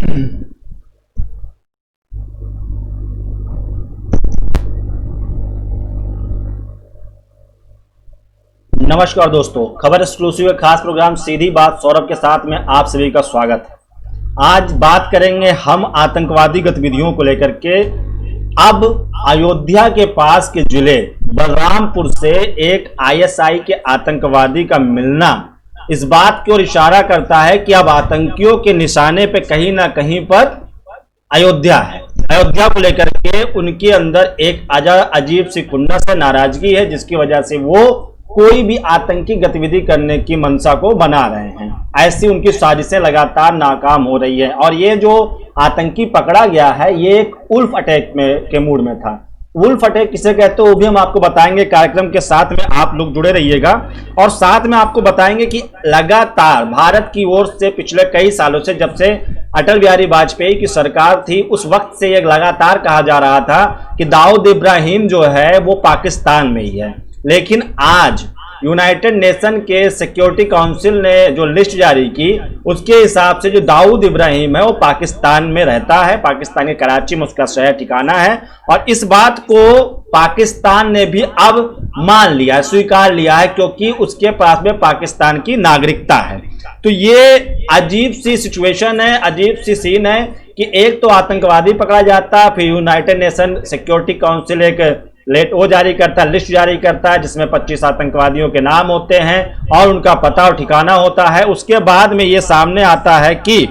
नमस्कार दोस्तों, खबर एक्सक्लूसिव खास प्रोग्राम सीधी बात सौरभ के साथ में आप सभी का स्वागत है। आज बात करेंगे हम आतंकवादी गतिविधियों को लेकर के। अब अयोध्या के पास के जिले बलरामपुर से एक आईएसआई के आतंकवादी का मिलना इस बात की ओर इशारा करता है कि अब आतंकियों के निशाने पे कहीं ना कहीं पर अयोध्या है। अयोध्या को लेकर के उनके अंदर एक अजीब सी खुन्नस है, नाराजगी है, जिसकी वजह से वो कोई भी आतंकी गतिविधि करने की मंशा को बना रहे हैं। ऐसी उनकी साजिशें लगातार नाकाम हो रही है और ये जो आतंकी पकड़ा गया है ये एक उल्फ अटैक के मूड में था। उल्फ अटैक किसे कहते हैं वो भी हम आपको बताएंगे। कार्यक्रम के साथ में आप लोग जुड़े रहिएगा और साथ में आपको बताएंगे कि लगातार भारत की ओर से पिछले कई सालों से, जब से अटल बिहारी वाजपेयी की सरकार थी उस वक्त से ये लगातार कहा जा रहा था कि दाऊद इब्राहिम जो है वो पाकिस्तान में ही है। लेकिन आज यूनाइटेड नेशन के सिक्योरिटी काउंसिल ने जो लिस्ट जारी की उसके हिसाब से जो दाऊद इब्राहिम है वो पाकिस्तान में रहता है। पाकिस्तान के कराची में उसका शहर ठिकाना है और इस बात को पाकिस्तान ने भी अब मान लिया है, स्वीकार लिया है, क्योंकि उसके पास में पाकिस्तान की नागरिकता है। तो ये अजीब सी सिचुएशन है, अजीब सी सीन है कि एक तो आतंकवादी पकड़ा जाता है, फिर यूनाइटेड नेशन सिक्योरिटी काउंसिल एक वो जारी करता है, लिस्ट जारी करता है जिसमें 25 आतंकवादियों के नाम होते हैं और उनका पता और ठिकाना होता है। उसके बाद में ये सामने आता है कि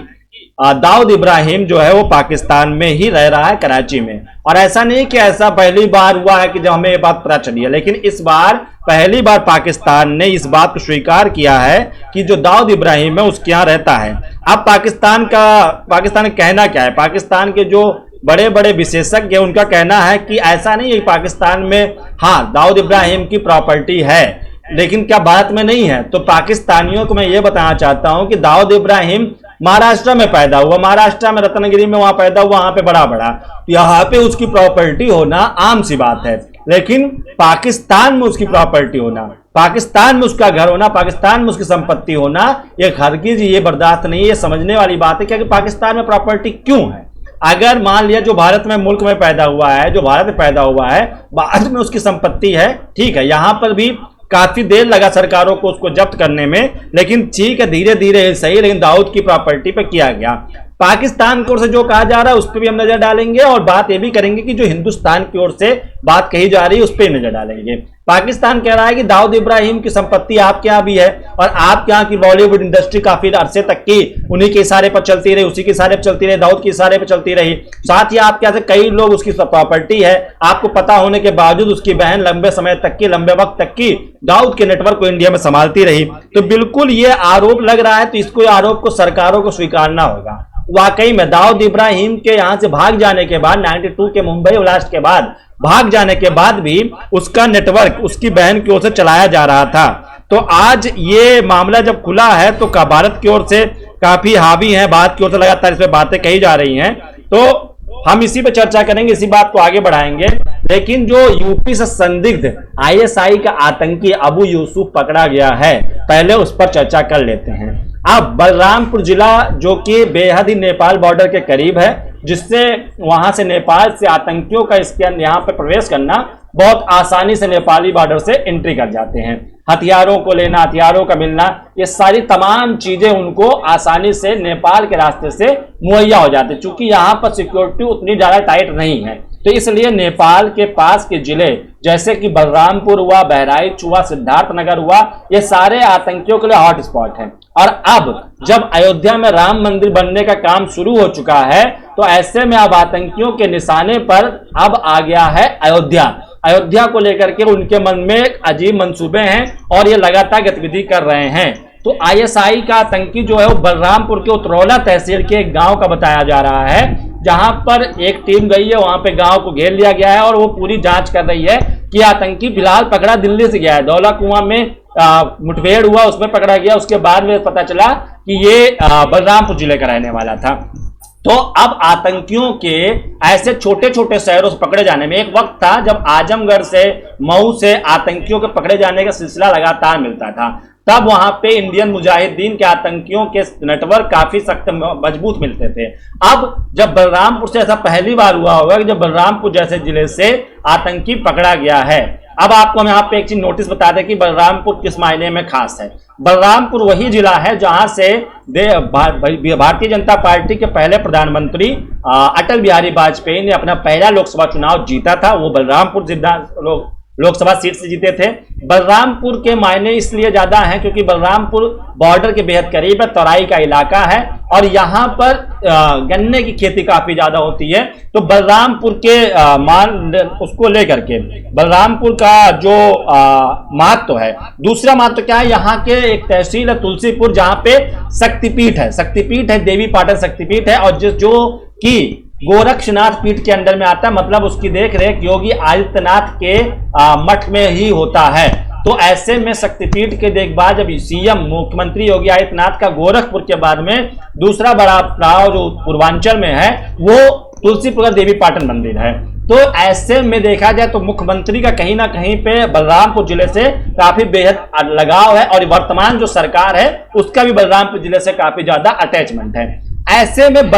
दाऊद इब्राहिम जो है वो पाकिस्तान में ही रह रहा है, कराची में। और ऐसा नहीं कि ऐसा पहली बार हुआ है कि जब हमें ये बात पता चली है, लेकिन इस बार पहली बार पाकिस्तान ने इस बात को स्वीकार किया है कि जो दाऊद इब्राहिम है उसके यहाँ रहता है। अब पाकिस्तान का कहना क्या है? पाकिस्तान के जो बड़े बड़े विशेषज्ञ उनका कहना है कि ऐसा नहीं है पाकिस्तान में हाँ दाऊद इब्राहिम की प्रॉपर्टी है लेकिन क्या भारत में नहीं है। तो पाकिस्तानियों को मैं ये बताना चाहता हूं कि दाऊद इब्राहिम महाराष्ट्र में पैदा हुआ, महाराष्ट्र में रत्नागिरी में वहां पैदा हुआ, वहां पे बड़ा यहाँ पे उसकी प्रॉपर्टी होना आम सी बात है। लेकिन पाकिस्तान में उसकी प्रॉपर्टी होना, पाकिस्तान में उसका घर होना, पाकिस्तान में उसकी संपत्ति होना, ये हरगिज ये बर्दाश्त नहीं है। ये समझने वाली बात है कि पाकिस्तान में प्रॉपर्टी क्यों है। अगर मान लिया जो भारत में मुल्क में पैदा हुआ है, जो भारत में पैदा हुआ है, बाद में उसकी संपत्ति है, ठीक है, यहां पर भी काफी देर लगा सरकारों को उसको जब्त करने में, लेकिन ठीक है धीरे धीरे सही, लेकिन दाऊद की प्रॉपर्टी पे किया गया। पाकिस्तान की ओर से जो कहा जा रहा है उस पर भी हम नजर डालेंगे और बात ये भी करेंगे कि जो हिंदुस्तान की ओर से बात कही जा रही है उस पर नजर डालेंगे। पाकिस्तान कह रहा है कि दाऊद इब्राहिम की संपत्ति आपके यहाँ भी है और आपके यहाँ की बॉलीवुड इंडस्ट्री काफी अरसे तक की उन्हीं के इशारे पर चलती रही, उसी के इशारे पर चलती रही, दाऊद के इशारे पर चलती रही। साथ ही आपके यहाँ से कई लोग उसकी प्रॉपर्टी है, आपको पता होने के बावजूद उसकी बहन लंबे समय तक की, लंबे वक्त तक की दाऊद के नेटवर्क को इंडिया में संभालती रही। तो बिल्कुल ये आरोप लग रहा है, तो इसको आरोप को सरकारों को स्वीकारना होगा। वाकई में दाऊद इब्राहिम के यहां से भाग जाने के बाद 92 के मुंबई ब्लास्ट के बाद भाग जाने के बाद भी उसका नेटवर्क उसकी बहन की ओर से चलाया जा रहा था। तो आज ये मामला जब खुला है तो भारत की ओर से काफी हावी है, भारत की ओर से लगातार इस पे बातें कही जा रही हैं, तो हम इसी पे चर्चा करेंगे, इसी बात को आगे बढ़ाएंगे। लेकिन जो यूपी से संदिग्ध आईएसआई का आतंकी अबू यूसुफ पकड़ा गया है, पहले उस पर चर्चा कर लेते हैं। अब बलरामपुर जिला जो कि बेहद ही नेपाल बॉर्डर के करीब है, जिससे वहां से नेपाल से आतंकियों का इसके यहाँ पे प्रवेश करना बहुत आसानी से नेपाली बॉर्डर से एंट्री कर जाते हैं। हथियारों को लेना, हथियारों का मिलना, ये सारी तमाम चीजें उनको आसानी से नेपाल के रास्ते से मुहैया हो जाती है। चूंकि यहाँ पर सिक्योरिटी उतनी ज्यादा टाइट नहीं है, तो इसलिए नेपाल के पास के जिले जैसे कि बलरामपुर हुआ, बहराइच हुआ, सिद्धार्थनगर हुआ, ये सारे आतंकियों के लिए हॉट स्पॉट है। और अब जब अयोध्या में राम मंदिर बनने का काम शुरू हो चुका है, तो ऐसे में अब आतंकियों के निशाने पर अब आ गया है अयोध्या। अयोध्या को लेकर के उनके मन में अजीब मंसूबे हैं और ये लगातार गतिविधि कर रहे हैं। तो आईएसआई का आतंकी जो है वो बलरामपुर के उतरौला तहसील के एक गांव का बताया जा रहा है, जहां पर एक टीम गई है, वहां पे गांव को घेर लिया गया है और वो पूरी जांच कर रही है कि आतंकी फिलहाल पकड़ा दिल्ली से गया है। दौला कुआं में मुठभेड़ हुआ, उसमें पकड़ा गया, उसके बाद में पता चला कि ये बलरामपुर जिले का रहने वाला था। तो अब आतंकियों के ऐसे छोटे छोटे शहरों से पकड़े जाने में, एक वक्त था जब आजमगढ़ से, मऊ से आतंकियों के पकड़े जाने का सिलसिला लगातार मिलता था। तब वहां पे इंडियन मुजाहिदीन के आतंकियों के नेटवर्क काफी सख्त मजबूत मिलते थे। अब जब बलरामपुर से ऐसा पहली बार हुआ होगा कि जब बलरामपुर जैसे जिले से आतंकी पकड़ा गया है। अब आपको हम यहाँ पे एक चीज नोटिस बता दें कि बलरामपुर किस मायने में खास है। बलरामपुर वही जिला है जहां से भारतीय जनता पार्टी के पहले प्रधानमंत्री अटल बिहारी वाजपेयी ने अपना पहला लोकसभा चुनाव जीता था। वो बलरामपुर जिला लोकसभा सीट से जीते थे। बलरामपुर के मायने इसलिए ज्यादा हैं क्योंकि बलरामपुर बॉर्डर के बेहद करीब है, तराई का इलाका है और यहाँ पर गन्ने की खेती काफी ज्यादा होती है। तो बलरामपुर के मान उसको लेकर के बलरामपुर का जो महत्व है। दूसरा महत्व क्या है, यहाँ के एक तहसील है तुलसीपुर जहाँ पे शक्तिपीठ है देवी पाटन शक्तिपीठ है और जो कि गोरक्षनाथ पीठ के अंडर में आता है, मतलब उसकी देख रेख योगी आदित्यनाथ के मठ में ही होता है। तो ऐसे में शक्तिपीठ के देखभाल जब सीएम मुख्यमंत्री योगी आदित्यनाथ का गोरखपुर के बाद में दूसरा बड़ा पड़ाव जो पूर्वांचल में है वो तुलसीपुर का देवी पाटन मंदिर है। तो ऐसे में देखा जाए तो मुख्यमंत्री का कहीं ना कहीं पे बलरामपुर जिले से काफी बेहद लगाव है और वर्तमान जो सरकार है उसका भी बलरामपुर जिले से काफी ज्यादा अटैचमेंट है। ऐसे में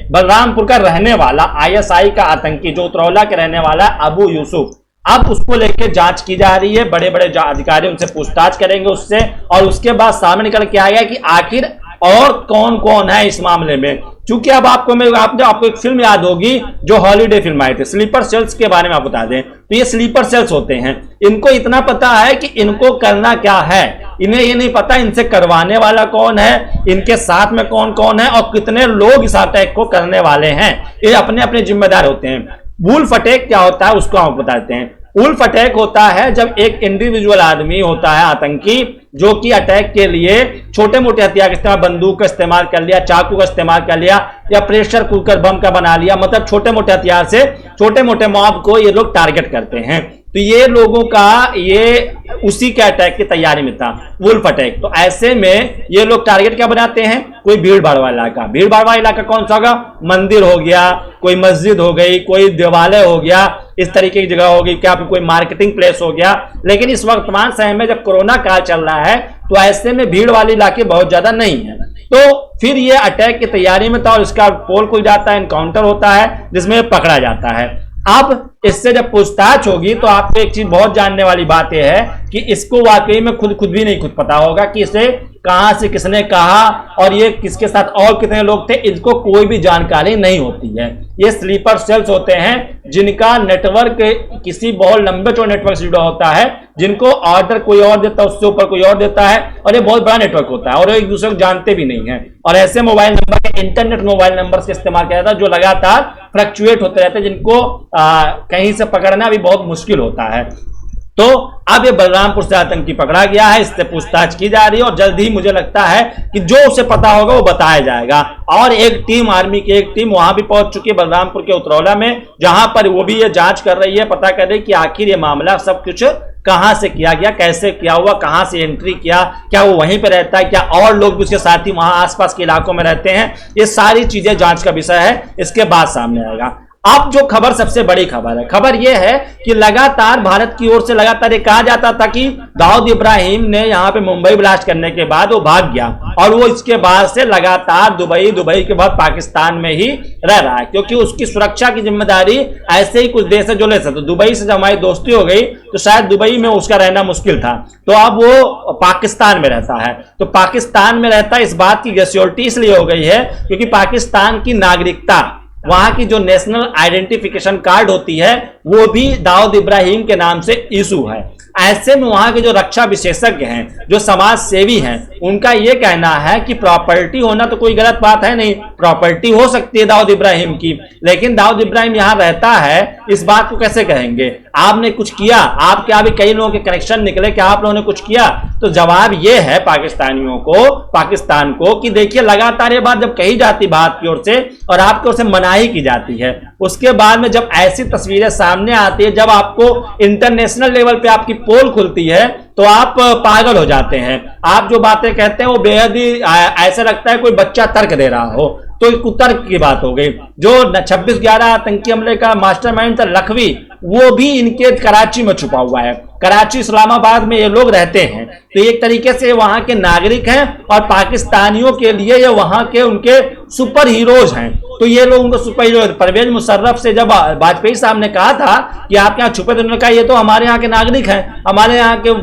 बलरामपुर का रहने वाला आईएसआई का आतंकी जो उतरौला के रहने वाला अबू यूसुफ, अब उसको लेकर जांच की जा रही है। बड़े बड़े अधिकारी उनसे पूछताछ करेंगे उससे और उसके बाद सामने निकल के आएगा कि आखिर और कौन कौन है इस मामले में। क्योंकि अब आपको एक फिल्म याद होगी जो हॉलीडे फिल्म आई थी, स्लीपर सेल्स के बारे में आप बता दें तो ये स्लीपर सेल्स होते हैं। इनको इतना पता है कि इनको करना क्या है, इन्हें ये नहीं पता इनसे करवाने वाला कौन है, इनके साथ में कौन कौन है और कितने लोग इस अटैक को करने वाले हैं। ये अपने अपने जिम्मेदार होते हैं। वुल्फ अटैक क्या होता है उसको आप बताते हैं। वुल्फ अटैक होता है जब एक इंडिविजुअल आदमी होता है आतंकी जो कि अटैक के लिए छोटे मोटे हथियार का इस्तेमाल, बंदूक का इस्तेमाल कर लिया, चाकू का इस्तेमाल कर लिया या प्रेशर कुकर बम का बना लिया, मतलब छोटे मोटे हथियार से छोटे मोटे मॉब को ये लोग टारगेट करते हैं। तो ये लोगों का ये उसी के अटैक की तैयारी में था वुल्फ अटैक। तो ऐसे में ये लोग टारगेट क्या बनाते हैं, कोई भीड़ भाड़ वाला इलाका। भीड़ भाड़ वाला इलाका कौन सा होगा, मंदिर हो गया, कोई मस्जिद हो गई, कोई देवालय हो गया, इस तरीके की जगह होगी, क्या कोई मार्केटिंग प्लेस हो गया। लेकिन इस वर्तमान समय में जब कोरोना काल चल रहा है तो ऐसे में भीड़ वाले इलाके बहुत ज्यादा नहीं है। तो फिर ये अटैक की तैयारी में था और इसका पोल खुल जाता है, एनकाउंटर होता है जिसमें पकड़ा जाता है। अब इससे जब पूछताछ होगी तो आपको एक चीज बहुत जानने वाली बात यह है कि इसको वाकई में खुद भी नहीं पता होगा कि इसे कहां से किसने कहा और ये किसके साथ और कितने लोग थे, इसको कोई भी जानकारी नहीं होती है। ये स्लीपर सेल्स होते हैं जिनका नेटवर्क किसी बहुत लंबे चौड़े नेटवर्क से जुड़ा होता है, जिनको ऑर्डर कोई और देता है, उससे ऊपर कोई और देता है और ये बहुत बड़ा नेटवर्क होता है और एक दूसरे को जानते भी नहीं है। और ऐसे mobile number, internet mobile number से इस्तेमाल किया जाता है जो लगातार फ्लक्चुएट होते रहते हैं, जिनको कहीं से पकड़ना भी बहुत मुश्किल होता है। तो अब ये बलरामपुर से आतंकी पकड़ा गया है, इससे पूछताछ की जा रही है और जल्द ही मुझे लगता है कि जो उसे पता होगा वो बताया जाएगा। और एक टीम, आर्मी की एक टीम वहां भी पहुंच चुकी है बलरामपुर के उतरौला में, जहां पर वो भी ये जांच कर रही है, पता कर रही है कि आखिर ये मामला सब कुछ कहां से किया गया, कैसे किया हुआ, कहां से एंट्री किया, क्या वो वहीं पे रहता है, क्या और लोग भी उसके साथ ही वहां आसपास के इलाकों में रहते हैं। ये सारी चीजें जांच का विषय है, इसके बाद सामने आएगा। अब जो खबर सबसे बड़ी खबर है, खबर यह है कि लगातार भारत की ओर से लगातार ये कहा जाता था कि दाऊद इब्राहिम ने यहां पे मुंबई ब्लास्ट करने के बाद वो भाग गया और वो इसके बाद से लगातार दुबई के बाद पाकिस्तान में ही रह रहा है, क्योंकि उसकी सुरक्षा की जिम्मेदारी ऐसे ही कुछ देश है जो ले सकते। दुबई से जब हमारी दोस्ती हो गई तो शायद दुबई में उसका रहना मुश्किल था, तो अब वो पाकिस्तान में रहता है। तो पाकिस्तान में रहता है, इस बात की ग्रेच्युटी इसलिए हो गई है क्योंकि पाकिस्तान की नागरिकता, वहां की जो नेशनल आइडेंटिफिकेशन कार्ड होती है वो भी दाऊद इब्राहिम के नाम से इशू है। ऐसे में वहां के जो रक्षा विशेषज्ञ हैं, जो समाज सेवी हैं, उनका यह कहना है कि प्रॉपर्टी होना तो कोई गलत बात है नहीं, प्रॉपर्टी हो सकती है दाऊद इब्राहिम की, लेकिन दाऊद इब्राहिम यहां रहता है, इस बात को कैसे कहेंगे आपने कुछ किया, आपके अभी कई लोगों के कनेक्शन निकले कि आप लोगों ने कुछ किया। तो जवाब यह है पाकिस्तानियों को, पाकिस्तान को, कि देखिए लगातार ये बात जब कही जाती भारत की ओर से और आपकी ओर से मनाही की जाती है, उसके बाद में जब ऐसी तस्वीरें सामने आती है, जब आपको इंटरनेशनल लेवल पे आपकी पोल खुलती है तो आप पागल हो जाते हैं। आप जो बातें कहते हैं वो बेहद ही ऐसा लगता है कोई बच्चा तर्क दे रहा हो। तो कुतर्क की बात हो गई। जो 26/11 आतंकी हमले का मास्टरमाइंड था लखवी, वो भी इनके कराची में छुपा हुआ है। कराची इस्लामाबाद में ये लोग रहते हैं, तो एक तरीके से वहां के नागरिक हैं और पाकिस्तानियों के लिए ये वहां के उनके सुपर हीरोज हैं। तो ये लोग उनको सुपर हीरो, परवेज मुशर्रफ से जब वाजपेयी साहब ने कहा था कि आप यहाँ छुपे, तो उन्होंने कहा ये तो हमारे यहाँ के नागरिक हैं, हमारे यहाँ के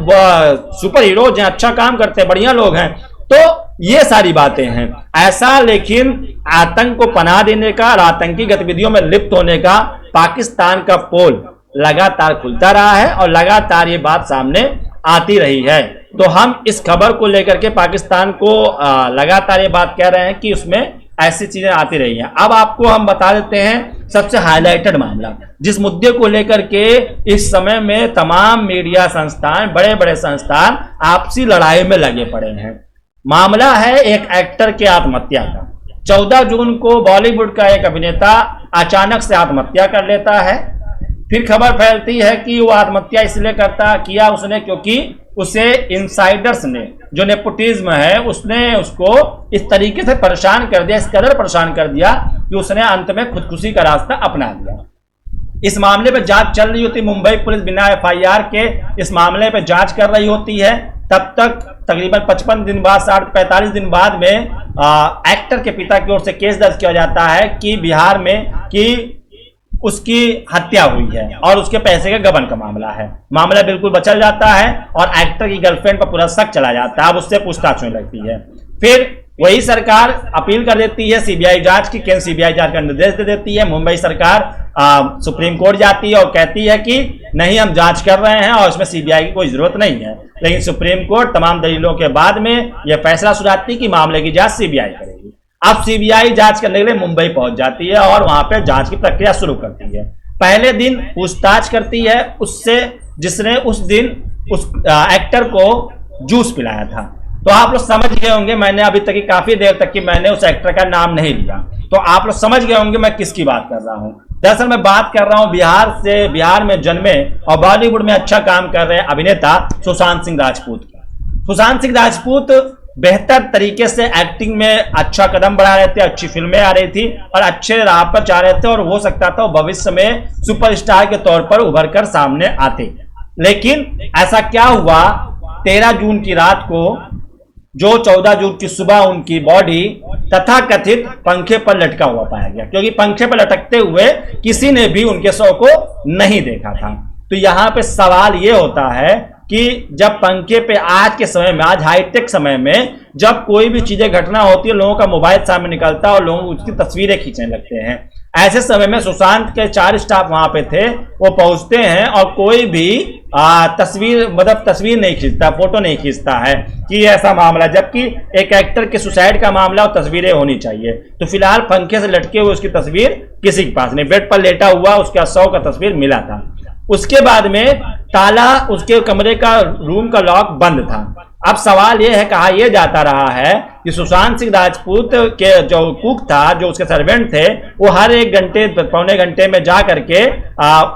सुपर हीरोज हैं, अच्छा काम करते हैं, बढ़िया लोग हैं। तो ये सारी बातें हैं ऐसा। लेकिन आतंक को पनाह देने का और आतंकी गतिविधियों में लिप्त होने का पाकिस्तान का पोल लगातार खुलता रहा है और लगातार ये बात सामने आती रही है। तो हम इस खबर को लेकर के पाकिस्तान को लगातार ये बात कह रहे हैं कि उसमें ऐसी चीजें आती रही हैं। अब आपको हम बता देते हैं सबसे हाईलाइटेड मामला, जिस मुद्दे को लेकर के इस समय में तमाम मीडिया संस्थान, बड़े बड़े संस्थान आपसी लड़ाई में लगे पड़े हैं। मामला है एक एक्टर के आत्महत्या का। 14 जून को बॉलीवुड का एक अभिनेता अचानक से आत्महत्या कर लेता है। फिर खबर फैलती है कि वो आत्महत्या इसलिए किया उसने क्योंकि उसे इनसाइडर्स ने, जो नेपोटिज्म है, उसने उसको इस तरीके से परेशान कर दिया, इस कदर परेशान कर दिया कि उसने अंत में खुदकुशी का रास्ता अपना लिया। इस मामले पर जांच चल रही होती, मुंबई पुलिस बिना FIR के इस मामले पर जांच कर रही होती है। तब तक तकरीबन 55 दिन बाद, 45 दिन बाद में एक्टर के पिता की ओर से केस दर्ज किया जाता है कि बिहार में कि उसकी हत्या हुई है और उसके पैसे के गबन का मामला है। मामला बिल्कुल बचल जाता है और एक्टर की गर्लफ्रेंड पर पूरा शक चला जाता है। अब उससे पूछताछ होने लगती है। फिर वही सरकार अपील कर देती है CBI जांच की, केंद्र CBI जांच का निर्देश दे देती है। मुंबई सरकार सुप्रीम कोर्ट जाती है और कहती है कि नहीं, हम जांच कर रहे हैं और इसमें CBI की कोई जरूरत नहीं है। लेकिन सुप्रीम कोर्ट तमाम दलीलों के बाद में यह फैसला सुनाती कि मामले की जांच CBI करेगी। अब CBI जांच करने के लिए मुंबई पहुंच जाती है और वहां पे जांच की प्रक्रिया शुरू करती है। पहले दिन पूछताछ करती है उससे जिसने उस दिन उस एक्टर को जूस पिलाया था। तो आप लोग समझ गए होंगे, मैंने अभी तक की काफी देर तक की मैंने उस एक्टर का नाम नहीं लिया, तो आप लोग समझ गए होंगे मैं किसकी बात कर रहा हूं। दरअसल मैं बात कर रहा हूं बिहार में जन्मे और बॉलीवुड में अच्छा काम कर रहे अभिनेता सुशांत सिंह राजपूत की। सुशांत सिंह राजपूत बेहतर तरीके से एक्टिंग में अच्छा कदम बढ़ा रहे थे, अच्छी फिल्में आ रही थी और अच्छे राह पर जा रहे थे और हो सकता था भविष्य में सुपरस्टार के तौर पर उभर कर सामने आते। लेकिन ऐसा क्या हुआ, 13 जून की रात को जो 14 जून की सुबह उनकी बॉडी तथाकथित पंखे पर लटका हुआ पाया गया, क्योंकि पंखे पर लटकते हुए किसी ने भी उनके शव को नहीं देखा था। तो यहां पे सवाल यह होता है कि जब पंखे पे आज के समय में, आज हाईटेक समय में जब कोई भी चीजें घटना होती है, लोगों का मोबाइल सामने निकलता है और लोग उसकी तस्वीरें खींचने लगते हैं। ऐसे समय में सुशांत के 4 स्टाफ वहां पे थे, वो पहुंचते हैं और कोई भी तस्वीर नहीं खींचता, फोटो नहीं खींचता है कि ऐसा मामला, जबकि एक एक्टर के सुसाइड का मामला और तस्वीरें होनी चाहिए। तो फिलहाल पंखे से लटके हुए उसकी तस्वीर किसी के पास नहीं, बेड पर लेटा हुआ उसका शव का तस्वीर मिला था। उसके बाद में ताला, उसके कमरे का रूम का लॉक बंद था। अब सवाल यह है, कहा यह जाता रहा है कि सुशांत सिंह राजपूत के जो कुक था, जो उसके सर्वेंट थे, वो हर 1 घंटे पौने घंटे में जा करके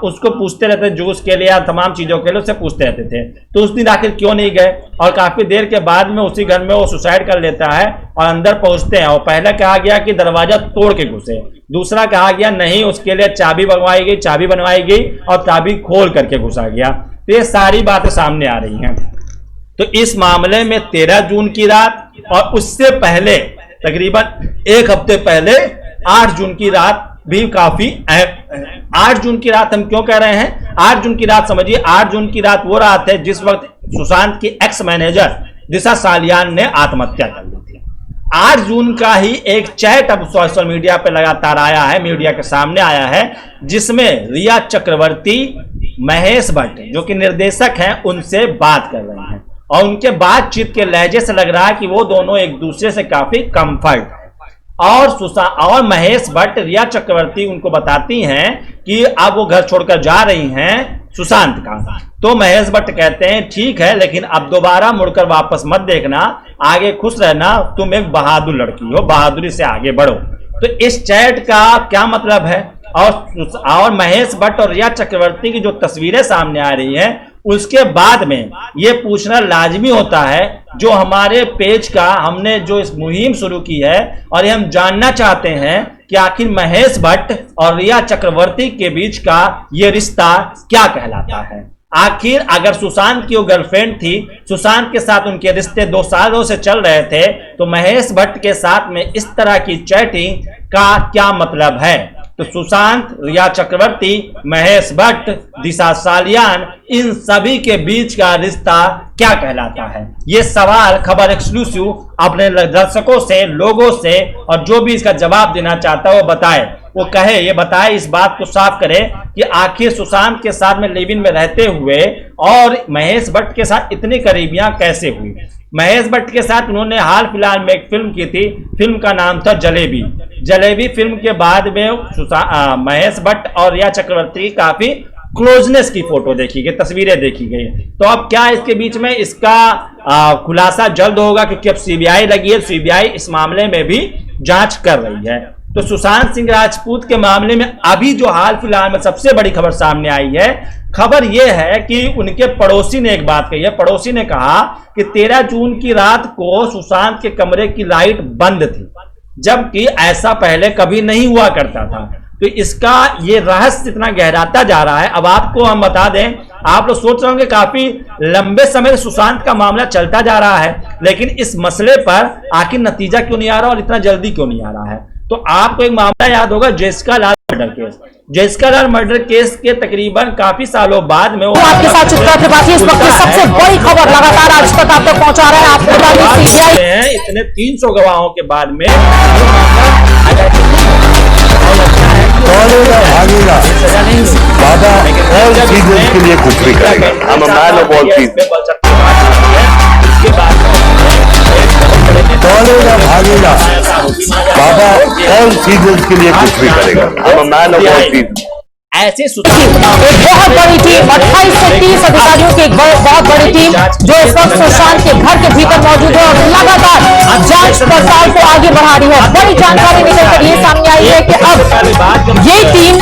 उसको पूछते रहते, जूस के लिए या तमाम चीजों के लिए उससे पूछते रहते थे। तो उस दिन आखिर क्यों नहीं गए और काफी देर के बाद में उसी घर में वो सुसाइड कर लेता है और अंदर पहुंचते हैं। और पहले कहा गया कि दरवाजा तोड़ के घुसे, दूसरा कहा गया नहीं, उसके लिए चाबी बनवाई गई और चाबी खोल करके घुसा गया। तो ये सारी बातें सामने आ रही हैं। तो इस मामले में 13 जून की रात और उससे पहले तकरीबन 1 हफ्ते पहले 8 जून की रात भी काफी 8 जून की रात हम क्यों कह रहे हैं? 8 जून की रात समझिए, 8 जून की रात वो रात है जिस वक्त सुशांत की एक्स मैनेजर दिशा सालियान ने आत्महत्या कर ली थी। 8 जून का ही एक चैट अब सोशल मीडिया पे लगातार आया है, मीडिया के सामने आया है, जिसमें रिया चक्रवर्ती महेश भट्ट जो कि निर्देशक हैं उनसे बात कर रहे हैं और उनके बातचीत के लहजे से लग रहा है कि वो दोनों एक दूसरे से काफी कंफर्ट है। और महेश भट्ट, रिया चक्रवर्ती उनको बताती हैं कि अब वो घर छोड़कर जा रही हैं सुशांत का। तो महेश भट्ट कहते हैं ठीक है, लेकिन अब दोबारा मुड़कर वापस मत देखना, आगे खुश रहना, तुम एक बहादुर लड़की हो, बहादुरी से आगे बढ़ो। तो इस चैट का क्या मतलब है? और महेश भट्ट और रिया चक्रवर्ती की जो तस्वीरें सामने आ रही हैं उसके बाद में ये पूछना लाजमी होता है, जो हमारे पेज का हमने जो इस मुहिम शुरू की है और ये हम जानना चाहते हैं कि आखिर महेश भट्ट और रिया चक्रवर्ती के बीच का ये रिश्ता क्या कहलाता है। आखिर अगर सुशांत की वो गर्लफ्रेंड थी, सुशांत के साथ उनके रिश्ते 2 सालों से चल रहे थे, तो महेश भट्ट के साथ में इस तरह की चैटिंग का क्या मतलब है। तो सुशांत, रिया चक्रवर्ती, महेश भट्ट, दिशा सालियान, इन सभी के बीच का रिश्ता क्या कहलाता है। ये सवाल खबर एक्सक्लूसिव अपने दर्शकों से, लोगों से, और जो भी इसका जवाब देना चाहता है वो बताए, वो कहे, ये बताए, इस बात को साफ करे कि आखिर सुशांत के साथ में लिव इन में रहते हुए और महेश भट्ट के साथ इतनी करीबियां कैसे हुई। महेश भट्ट के साथ उन्होंने हाल फिलहाल में एक फिल्म की थी, फिल्म का नाम था जलेबी। जलेबी फिल्म के बाद में महेश भट्ट और रिया चक्रवर्ती की काफी क्लोजनेस की फोटो देखी गई, तस्वीरें देखी गई। तो अब क्या इसके बीच में इसका खुलासा जल्द होगा, क्योंकि अब सीबीआई लगी है, सीबीआई इस मामले में भी जांच कर रही है। तो सुशांत सिंह राजपूत के मामले में अभी जो हाल फिलहाल में सबसे बड़ी खबर सामने आई है, खबर यह है कि उनके पड़ोसी ने एक बात कही है। पड़ोसी ने कहा कि 13 जून की रात को सुशांत के कमरे की लाइट बंद थी, जबकि ऐसा पहले कभी नहीं हुआ करता था। तो इसका ये रहस्य इतना गहराता जा रहा है। अब आपको हम बता दें, आप लोग सोच रहे होंगे काफी लंबे समय से सुशांत का मामला चलता जा रहा है, लेकिन इस मसले पर आखिर नतीजा क्यों नहीं आ रहा और इतना जल्दी क्यों नहीं आ रहा है। तो आपको एक मामला याद होगा, जेसिका लाल मर्डर केस। जेसिका लाल मर्डर केस के तकरीबन काफी सालों बाद में आपके साथ चित्रा त्रिपाठी इस वक्त सबसे बड़ी खबर लगातार आज तक आप तक पहुंचा रहे हैं। आपको बता दें इतने 300 गवाहों के बाद में बाबा के लिए कुछ भी करेगा। हम मैन ऑफ ऑल चीज दौड़ेगा, भागेगा, बाबा ऑल सीजन के लिए कुछ भी करेगा। हम मैन ऑफ ऑल चीज। ऐसे एक बहुत बड़ी टीम 28 से 30 अधिकारियों की एक बहुत बड़ी टीम जो इस वक्त सुशांत के घर के भीतर मौजूद है और लगातार जांच पड़ताल को आगे बढ़ा रही है। बड़ी जानकारी निकल कर ये सामने आई है कि अब ये टीम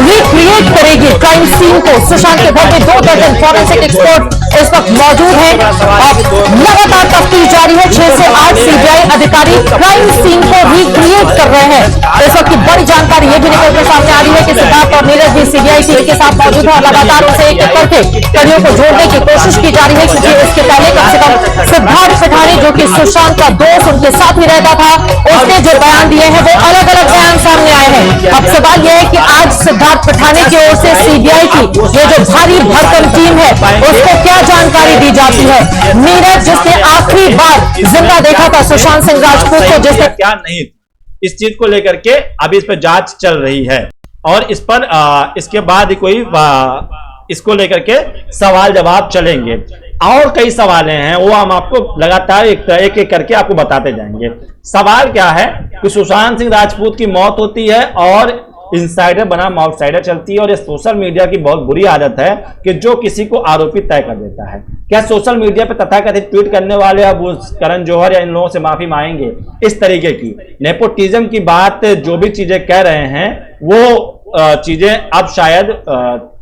रिक्रिएट करेगी क्राइम सीन को। सुशांत के घर में 2 दर्जन फॉरेंसिक एक्सपर्ट इस वक्त मौजूद है और लगातार तफ्तीश जारी है। 6 से 8 सीबीआई अधिकारी क्राइम सीन को रिक्रिएट कर रहे हैं। इस वक्त की बड़ी जानकारी ये भी निकल कर सामने आ रही है कि सिद्धार्थ और नीरज सीबीआई टीम के साथ मौजूद है और लगातार उसे एक एक करके कड़ियों को जोड़ने की कोशिश की जा रही है, क्योंकि इसके पहले कम से कम सिद्धार्थ पठानी जो कि सुशांत का दोस्त उनके साथ ही रहता था, उसने जो बयान दिए हैं वो अलग अलग बयान सामने आए हैं। अब सवाल यह है कि आज सिद्धार्थ पठानी की ओर से सीबीआई की ये जो भारी भरकम टीम है उसको क्या जानकारी दी जाती है। नीरज जिसने आखिरी बार जिंदा देखा था सुशांत सिंह राजपूत को, जिसने क्या नहीं, इस चीज को लेकर के अभी इस पर जांच चल रही है और इस पर इसके बाद कोई इसको लेकर के सवाल जवाब चलेंगे। और कई सवाल हैं, वो हम आपको लगातार एक एक करके आपको बताते जाएंगे। सवाल क्या है कि सुशांत सिंह राजपूत की मौत होती है और इनसाइडर बनाम आउटसाइडर चलती है, और ये सोशल मीडिया की बहुत बुरी आदत है कि जो किसी को आरोपी तय कर देता है। क्या सोशल मीडिया पे तथाकथित ट्वीट करने वाले अब करण जौहर या इन लोगों से माफी मांगेंगे? इस तरीके की नेपोटिज्म की बात जो भी चीजें कह रहे हैं वो चीजें अब शायद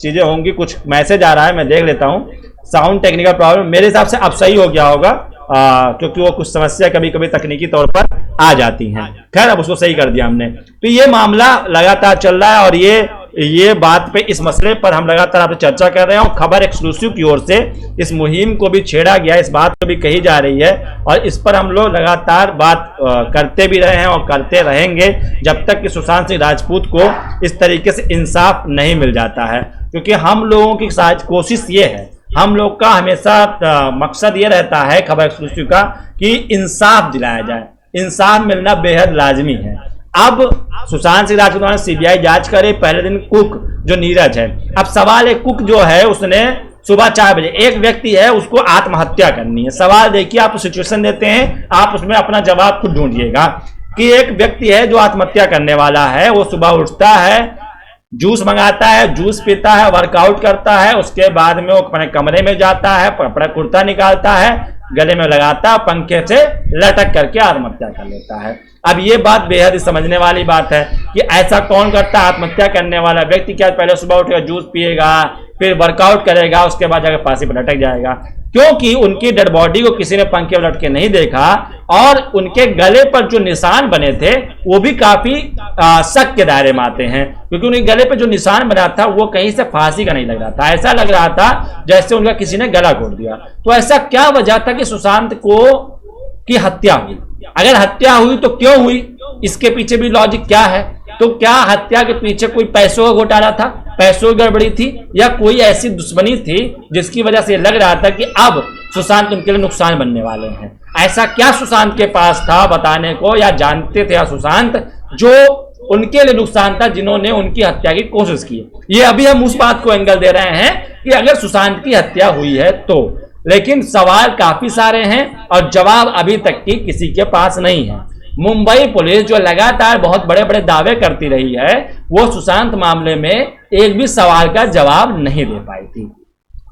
चीजें होंगी। कुछ मैसेज आ रहा है, मैं देख लेता हूं। साउंड टेक्निकल प्रॉब्लम, मेरे हिसाब से अब सही हो गया होगा, क्योंकि वो कुछ समस्या कभी कभी तकनीकी तौर पर आ जाती हैं। खैर अब उसको सही कर दिया हमने। तो ये मामला लगातार चल रहा है और ये बात पे, इस मसले पर हम लगातार आपसे चर्चा कर रहे हैं और खबर एक्सक्लूसिव की ओर से इस मुहिम को भी छेड़ा गया, इस बात को भी कही जा रही है और इस पर हम लोग लगातार बात करते भी रहे हैं और करते रहेंगे जब तक कि सुशांत सिंह राजपूत को इस तरीके से इंसाफ नहीं मिल जाता है। क्योंकि हम लोगों की कोशिश ये है, हम लोग का हमेशा मकसद ये रहता है खबर एक्सक्लूसिव का कि इंसाफ दिलाया जाए। इंसाफ मिलना बेहद लाजमी है। अब सुशांत सिंह राजपूत ने सीबीआई जांच करे, पहले दिन कुक जो नीरज है, अब सवाल है कुक जो है उसने सुबह 4 बजे, एक व्यक्ति है उसको आत्महत्या करनी है। सवाल देखिए, आप सिचुएशन देते हैं, आप उसमें अपना जवाब खुद ढूंढिएगा कि एक व्यक्ति है जो आत्महत्या करने वाला है, वो सुबह उठता है, जूस मंगाता है, जूस पीता है, वर्कआउट करता है, उसके बाद में वो अपने कमरे में जाता है, अपना कुर्ता निकालता है, गले में लगाता है, पंखे से लटक करके आत्महत्या कर लेता है। अब ये बात बेहद समझने वाली बात है कि ऐसा कौन करता है। आत्महत्या करने वाला व्यक्ति क्या पहले सुबह उठेगा, जूस पिएगा, फिर वर्कआउट करेगा, उसके बाद जाकर फांसी पर लटक जाएगा। क्योंकि उनकी डेड बॉडी को किसी ने पंखे पर लटके नहीं देखा और उनके गले पर जो निशान बने थे वो भी काफी शक के दायरे में आते हैं, क्योंकि उनके गले पर जो निशान बना था वो कहीं से फांसी का नहीं लग रहा था। ऐसा लग रहा था जैसे उनका किसी ने गला घोट दिया। तो ऐसा क्या वजह था कि सुशांत की हत्या हुई? अगर हत्या हुई तो क्यों हुई, इसके पीछे भी लॉजिक क्या है? तो क्या हत्या के पीछे कोई पैसों का घोटाला था, पैसों की गड़बड़ी थी, या कोई ऐसी दुश्मनी थी जिसकी वजह से लग रहा था कि अब सुशांत उनके लिए नुकसान बनने वाले हैं? ऐसा क्या सुशांत के पास था बताने को, या जानते थे सुशांत जो उनके लिए नुकसान था, जिन्होंने उनकी हत्या की कोशिश की? ये अभी हम उस बात को एंगल दे रहे हैं कि अगर सुशांत की हत्या हुई है तो, लेकिन सवाल काफी सारे हैं और जवाब अभी तक की किसी के पास नहीं है। मुंबई पुलिस जो लगातार बहुत बड़े बड़े दावे करती रही है, वो सुशांत मामले में एक भी सवाल का जवाब नहीं दे पाई थी।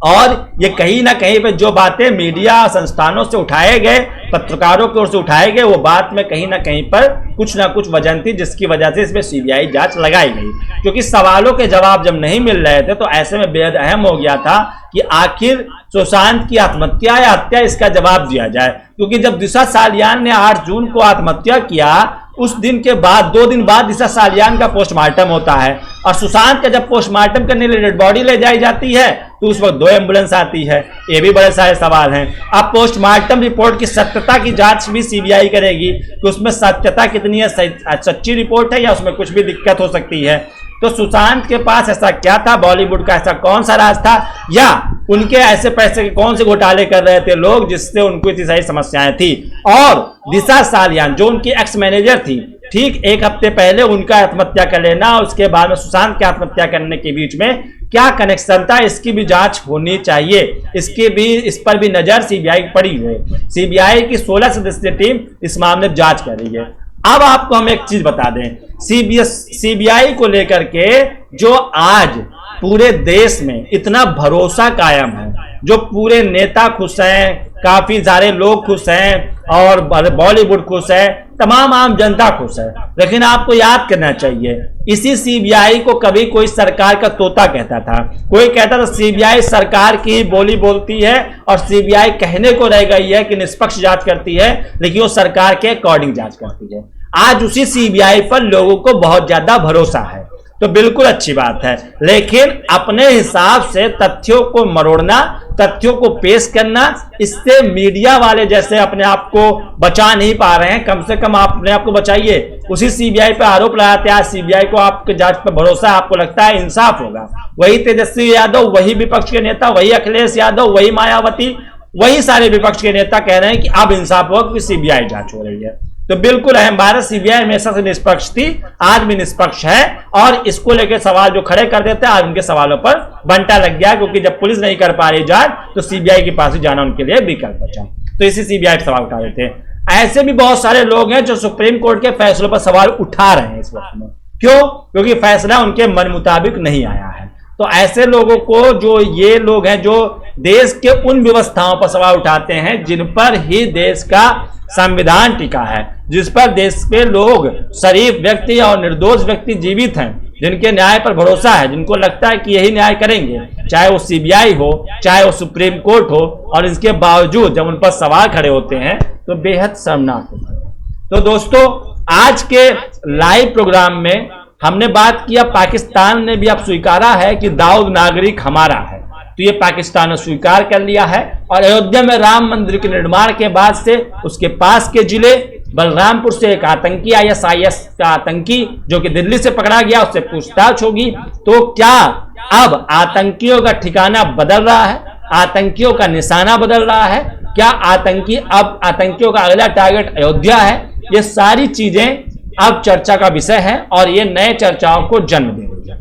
और ये कहीं ना कहीं पे जो बातें मीडिया संस्थानों से उठाए गए, पत्रकारों की ओर से उठाए गए, वो बात में कहीं ना कहीं पर कुछ ना कुछ वजह थी, जिसकी वजह से इसमें सीबीआई जांच लगाई गई। क्योंकि सवालों के जवाब जब नहीं मिल रहे थे तो ऐसे में बेहद अहम हो गया था कि आखिर सुशांत की आत्महत्या या हत्या, इसका जवाब दिया जाए। क्योंकि जब दिशा सालियान ने 8 जून को आत्महत्या किया, उस दिन के बाद 2 दिन बाद दिशा सालियान का पोस्टमार्टम होता है, और सुशांत का जब पोस्टमार्टम करने के लिए डेड बॉडी ले जाई जाती है तो उस वक्त 2 एम्बुलेंस आती है। ये भी बड़े सारे सवाल हैं। अब पोस्टमार्टम रिपोर्ट की सत्यता की जांच भी सीबीआई करेगी कि उसमें सत्यता कितनी है, सच्ची रिपोर्ट है या उसमें कुछ भी दिक्कत हो सकती है। तो सुशांत के पास ऐसा क्या था, बॉलीवुड का ऐसा कौन सा राज था, या उनके ऐसे पैसे के कौन से घोटाले कर रहे थे लोग जिससे उनको इतनी सारी समस्याएं थी? और दिशा सालियान जो उनकी एक्स मैनेजर थी, ठीक 1 हफ्ते पहले उनका आत्महत्या कर लेना और उसके बाद में सुशांत की आत्महत्या करने के बीच में क्या कनेक्शन था, इसकी भी जांच होनी चाहिए। इस पर भी नजर सीबीआई पड़ी है। सीबीआई की 16 सदस्यीय टीम इस मामले में जांच कर रही है। अब आपको हम एक चीज बता दें, सीबीआई को लेकर के जो आज पूरे देश में इतना भरोसा कायम है, जो पूरे नेता खुश हैं, काफी सारे लोग खुश हैं और बॉलीवुड खुश है, तमाम आम जनता खुश है। लेकिन आपको याद करना चाहिए, इसी सीबीआई को कभी कोई सरकार का तोता कहता था। कोई कहता था सीबीआई सरकार की बोली बोलती है और सीबीआई कहने को रह गई है कि निष्पक्ष जांच करती है, लेकिन वो सरकार के अकॉर्डिंग जांच करती है। आज उसी सीबीआई पर लोगों को बहुत ज्यादा भरोसा है, तो बिल्कुल अच्छी बात है। लेकिन अपने हिसाब से तथ्यों को मरोड़ना, तथ्यों को पेश करना, इससे मीडिया वाले जैसे अपने आप को बचा नहीं पा रहे हैं। कम से कम आप अपने आप को बचाइए। उसी सीबीआई पे आरोप लगाते हैं, आज सीबीआई को आपके जांच पर भरोसा, आपको लगता है इंसाफ होगा। वही तेजस्वी यादव, वही विपक्ष के नेता, वही अखिलेश यादव, वही मायावती, वही सारे विपक्ष के नेता कह रहे हैं कि अब इंसाफ होगा क्योंकि सीबीआई जांच हो रही है। तो बिल्कुल अहम बात, सीबीआई हमेशा से निष्पक्ष थी, आज भी निष्पक्ष है, और इसको लेकर सवाल जो खड़े कर देते हैं आज उनके सवालों पर बंटा लग गया, क्योंकि जब पुलिस नहीं कर पा रही जांच तो सीबीआई के पास ही जाना उनके लिए विकल्प बचा। तो इसी सीबीआई पर सवाल उठा देते हैं। ऐसे भी बहुत सारे लोग हैं जो सुप्रीम कोर्ट के फैसलों पर सवाल उठा रहे हैं इस वक्त में। क्यों? क्योंकि फैसला उनके मन मुताबिक नहीं आया है। तो ऐसे लोगों को, जो ये लोग हैं जो देश के उन व्यवस्थाओं पर सवाल उठाते हैं जिन पर ही देश का संविधान टिका है, जिस पर देश के लोग, शरीफ व्यक्ति और निर्दोष व्यक्ति जीवित हैं, जिनके न्याय पर भरोसा है, जिनको लगता है कि यही न्याय करेंगे, चाहे वो सीबीआई हो, चाहे वो सुप्रीम कोर्ट हो, और इसके बावजूद जब उन पर सवाल खड़े होते हैं तो बेहद शर्मनाक होता है। तो दोस्तों, आज के लाइव प्रोग्राम में हमने बात किया, पाकिस्तान ने भी अब स्वीकारा है कि दाऊद नागरिक हमारा है। तो ये पाकिस्तान ने स्वीकार कर लिया है, और अयोध्या में राम मंदिर के निर्माण के बाद से उसके पास के जिले बलरामपुर से एक आतंकी ISIS का आतंकी जो कि दिल्ली से पकड़ा गया, उससे पूछताछ होगी। तो क्या अब आतंकियों का ठिकाना बदल रहा है, आतंकियों का निशाना बदल रहा है? क्या अब आतंकियों का अगला टारगेट अयोध्या है? ये सारी चीजें अब चर्चा का विषय है और ये नए चर्चाओं को जन्म दे रही है।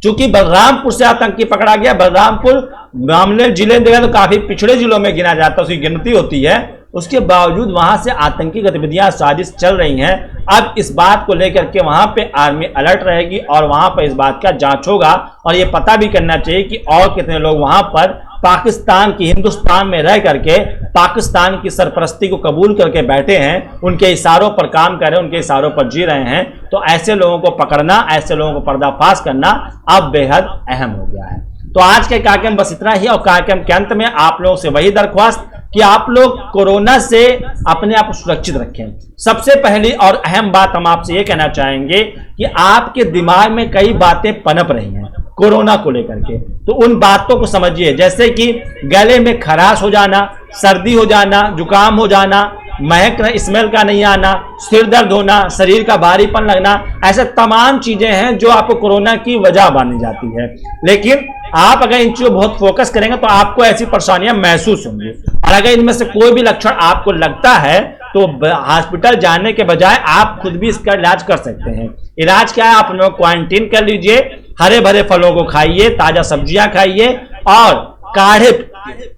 चूंकि बलरामपुर से आतंकी पकड़ा गया, बलरामपुर मामले जिले देखा तो काफी पिछड़े जिलों में गिना जाता है, उसकी गिनती होती है, उसके बावजूद वहां से आतंकी गतिविधियां, साजिश चल रही हैं। अब इस बात को लेकर के वहां पे आर्मी अलर्ट रहेगी और वहां पर इस बात का जांच होगा, और ये पता भी करना चाहिए कि और कितने लोग वहां पर पाकिस्तान की, हिंदुस्तान में रह करके पाकिस्तान की सरपरस्ती को कबूल करके बैठे हैं, उनके इशारों पर काम कर रहे हैं, उनके इशारों पर जी रहे हैं। तो ऐसे लोगों को पकड़ना, ऐसे लोगों को पर्दाफाश करना अब बेहद अहम हो गया है। तो आज के कार्यक्रम बस इतना ही, और कार्यक्रम के अंत में आप लोगों से वही दरख्वास्त कि आप लोग कोरोना से अपने आप को सुरक्षित रखें। सबसे पहली और अहम बात हम आपसे ये कहना चाहेंगे कि आपके दिमाग में कई बातें पनप रही हैं कोरोना को लेकर के, तो उन बातों को समझिए, जैसे कि गले में खराश हो जाना, सर्दी हो जाना, जुकाम हो जाना, महक स्मेल का नहीं आना, सिर दर्द होना, शरीर का भारीपन लगना, ऐसे तमाम चीजें हैं जो आपको कोरोना की वजह मानी जाती है। लेकिन आप अगर इन चीजों बहुत फोकस करेंगे तो आपको ऐसी परेशानियां महसूस होंगी, और अगर इनमें से कोई भी लक्षण आपको लगता है तो हॉस्पिटल जाने के बजाय आप खुद भी इसका इलाज कर सकते हैं। इलाज क्या है, आप लोग क्वारंटीन कर लीजिए, हरे भरे फलों को खाइए, ताजा सब्जियां खाइए, और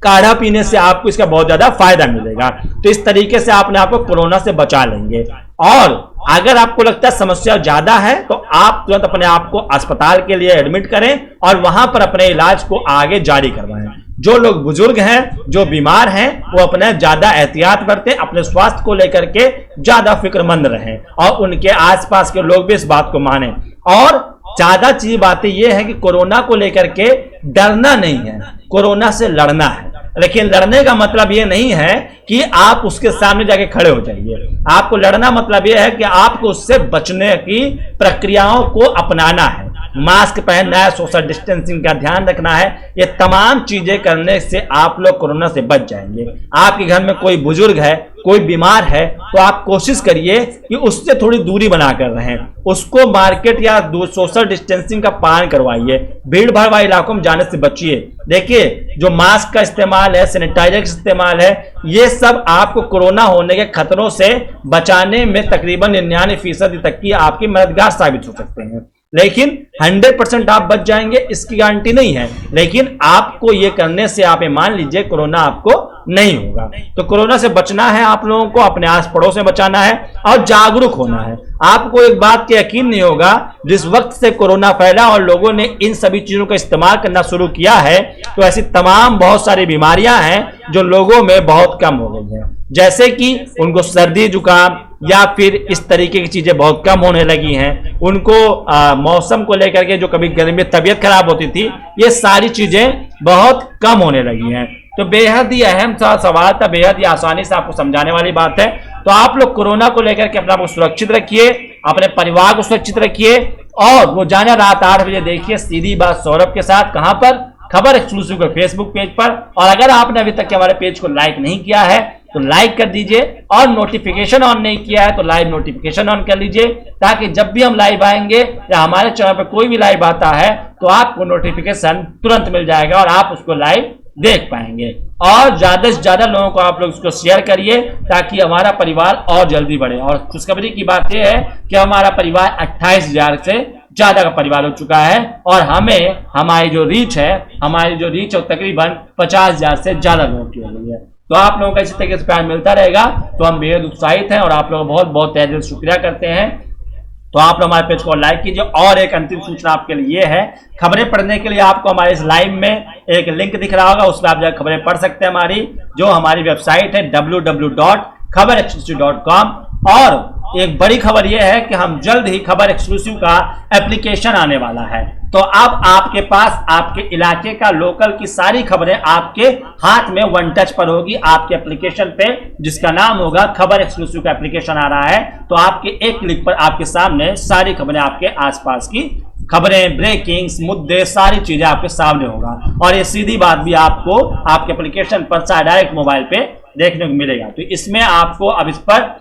काढ़ा पीने से आपको इसका बहुत ज्यादा फायदा मिलेगा। तो इस तरीके से आपने आपको कोरोना से बचा लेंगे। और अगर आपको लगता है समस्या ज्यादा है तो आप तुरंत अपने आप को अस्पताल के लिए एडमिट करें और वहां पर अपने इलाज को आगे जारी करवाएं। जो लोग बुजुर्ग हैं, जो बीमार हैं, वो अपने ज्यादा एहतियात बरतें, अपने स्वास्थ्य को लेकर के ज्यादा फिक्रमंद रहें, और उनके आसपास के लोग भी इस बात को मानें। और ज्यादा चीज बातें ये है कि कोरोना को लेकर के डरना नहीं है, कोरोना से लड़ना है। लेकिन लड़ने का मतलब ये नहीं है कि आप उसके सामने जाके खड़े हो जाइए। आपको लड़ना मतलब ये है कि आपको उससे बचने की प्रक्रियाओं को अपनाना है, मास्क पहनना है, सोशल डिस्टेंसिंग का ध्यान रखना है। ये तमाम चीजें करने से आप लोग कोरोना से बच जाएंगे। आपके घर में कोई बुजुर्ग है, कोई बीमार है, तो आप कोशिश करिए कि उससे थोड़ी दूरी बनाकर रहें, उसको मार्केट या सोशल डिस्टेंसिंग का पालन करवाइए, भीड़ भाड़ वाले इलाकों में जाने से बचिए। देखिए, जो मास्क का इस्तेमाल है, सैनिटाइजर का इस्तेमाल है, ये सब आपको कोरोना होने के खतरों से बचाने में तकरीबन 99% तक की आपकी मददगार साबित हो सकते हैं। लेकिन 100% आप बच जाएंगे इसकी गारंटी नहीं है, लेकिन आपको ये करने से आप ये मान लीजिए कोरोना आपको नहीं होगा। तो कोरोना से बचना है, आप लोगों को अपने आस पड़ोस में बचाना है और जागरूक होना है। आपको एक बात का यकीन नहीं होगा, जिस वक्त से कोरोना फैला और लोगों ने इन सभी चीजों का इस्तेमाल करना शुरू किया है, तो ऐसी तमाम बहुत सारी बीमारियां हैं जो लोगों में बहुत कम हो गई हैं। जैसे कि उनको सर्दी जुकाम या फिर इस तरीके की चीजें बहुत कम होने लगी हैं, उनको मौसम को लेकर के जो कभी गर्मी में तबीयत खराब होती थी, ये सारी चीजें बहुत कम होने लगी हैं। तो बेहद ही अहम सा सवाल था, बेहद ही आसानी से आपको समझाने वाली बात है। तो आप लोग कोरोना को लेकर के अपने आप को सुरक्षित रखिए, अपने परिवार को सुरक्षित रखिए, और रोजाना रात 8 बजे देखिए सीधी बात सौरभ के साथ। कहां पर? खबर एक्सक्लूसिव के फेसबुक पेज पर। और अगर आपने अभी तक हमारे पेज को लाइक नहीं किया है तो लाइक कर दीजिए, और नोटिफिकेशन ऑन नहीं किया है तो लाइव नोटिफिकेशन ऑन कर लीजिए, ताकि जब भी हम लाइव आएंगे या हमारे चैनल पर कोई भी लाइव आता है तो आपको नोटिफिकेशन तुरंत मिल जाएगा और आप उसको लाइव देख पाएंगे। और ज्यादा से ज्यादा लोगों को आप लोग इसको शेयर करिए ताकि हमारा परिवार और जल्दी बढ़े। और खुशखबरी की बात यह है कि हमारा परिवार 28,000 से ज्यादा का परिवार हो चुका है, और हमारी जो रीच है तकरीबन 50,000 से ज्यादा लोगों की हो गई है। तो आप लोगों का इसी तरीके से प्यार मिलता रहेगा तो हम बेहद उत्साहित हैं, और आप लोग बहुत बहुत तहे दिल से शुक्रिया करते हैं। तो आप लोग हमारे पेज को लाइक कीजिए। और एक अंतिम सूचना आपके लिए है, खबरें पढ़ने के लिए आपको हमारे इस लाइव में एक लिंक दिख रहा होगा, उसमें आप जाकर खबरें पढ़ सकते हैं। जो हमारी वेबसाइट है www.khabar-exclusive.com। और एक बड़ी खबर यह है कि हम जल्द ही खबर एक्सक्लूसिव का एप्लीकेशन आने वाला है। तो अब आपके पास आपके इलाके का लोकल की सारी खबरें आपके हाथ में वन टच पर होगी, आपके एप्लीकेशन पे, जिसका नाम होगा खबर एक्सक्लूसिव का एप्लीकेशन आ रहा है। तो आपके एक क्लिक पर आपके सामने सारी खबरें, आपके आसपास की खबरें, ब्रेकिंग्स, मुद्दे, सारी चीजें आपके सामने होगा। और ये सीधी बात भी आपको आपके एप्लीकेशन पर डायरेक्ट मोबाइल पे देखने को मिलेगा। तो इसमें आपको अब इस पर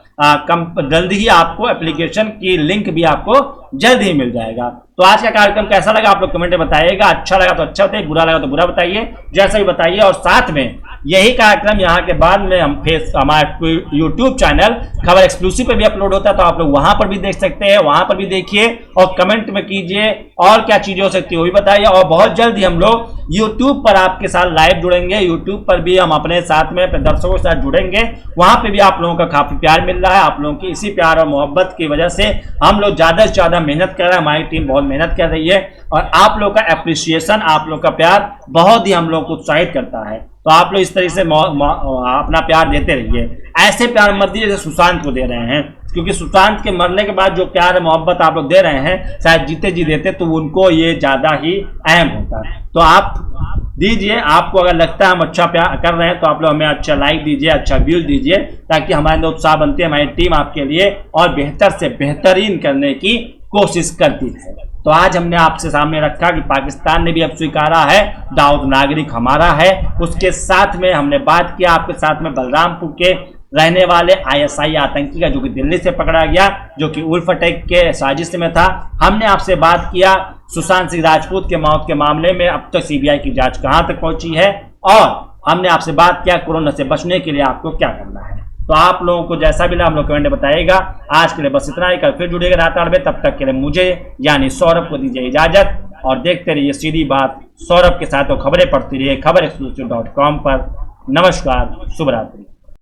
जल्दी ही आपको एप्लीकेशन की लिंक भी आपको जल्द ही मिल जाएगा। तो आज का कार्यक्रम कैसा लगा आप लोग कमेंट में बताइएगा। अच्छा लगा तो अच्छा बताइए, बुरा लगा तो बुरा बताइए, जैसा भी बताइए। और साथ में यही कार्यक्रम यहाँ के बाद में हमारे यूट्यूब चैनल खबर एक्सक्लूसिव पे भी अपलोड होता है, तो आप लोग वहां पर भी देख सकते हैं, वहां पर भी देखिए और कमेंट में कीजिए और क्या चीजें हो सकती है वो भी बताइए। और बहुत जल्द ही हम लोग यूट्यूब पर आपके साथ लाइव जुड़ेंगे, यूट्यूब पर भी हम अपने साथ में अपने दर्शकों के साथ जुड़ेंगे, वहां पे भी आप लोगों का काफी प्यार मिल रहा है। आप लोगों की इसी प्यार और मोहब्बत की वजह से हम लोग ज्यादा से ज्यादा मेहनत कर रहे हैं, हमारी टीम बहुत मेहनत कर रही है, और आप लोग का एप्रिसिएशन, आप लोग का प्यार बहुत ही हम लोग को उत्साहित करता है। तो आप लोग इस तरीके से अपना प्यार देते रहिए, ऐसे प्यार मत दीजिए जैसे सुशांत को दे रहे हैं। क्योंकि सुशांत के मरने के बाद जो प्यार मोहब्बत आप लोग दे रहे हैं, शायद जीते जी देते तो उनको ये ज्यादा ही अहम होता। तो आप दीजिए, आपको अगर लगता है हम अच्छा प्यार कर रहे हैं तो आप लोग हमें अच्छा लाइक दीजिए, अच्छा व्यूज दीजिए, ताकि हमारे अंदर उत्साह बनती है, हमारी टीम आपके लिए और बेहतर से बेहतरीन करने की कोशिश करती है। तो आज हमने आपसे सामने रखा कि पाकिस्तान ने भी अब स्वीकारा है दाऊद नागरिक हमारा है। उसके साथ में हमने बात किया आपके साथ में बलरामपुर के रहने वाले ISI आतंकी का, जो कि दिल्ली से पकड़ा गया, जो कि उल्फ अटैक के साजिश में था। हमने आपसे बात किया सुशांत सिंह राजपूत के मौत के मामले में अब तक CBI की जांच कहां तक पहुंची है, और हमने आपसे बात किया कोरोना से बचने के लिए आपको क्या करना है। तो आप लोगों को जैसा भी लगा हम लोग कमेंट में बताइएगा। आज के लिए बस इतना ही, कल फिर जुड़ेगा रात 8 बजे। तब तक के लिए मुझे यानी सौरभ को दीजिए इजाजत और देखते रहिए सीधी बात सौरभ के साथ। तो खबरें पढ़ती रहिए खबर exclusive.com पर। नमस्कार, शुभ रात्रि।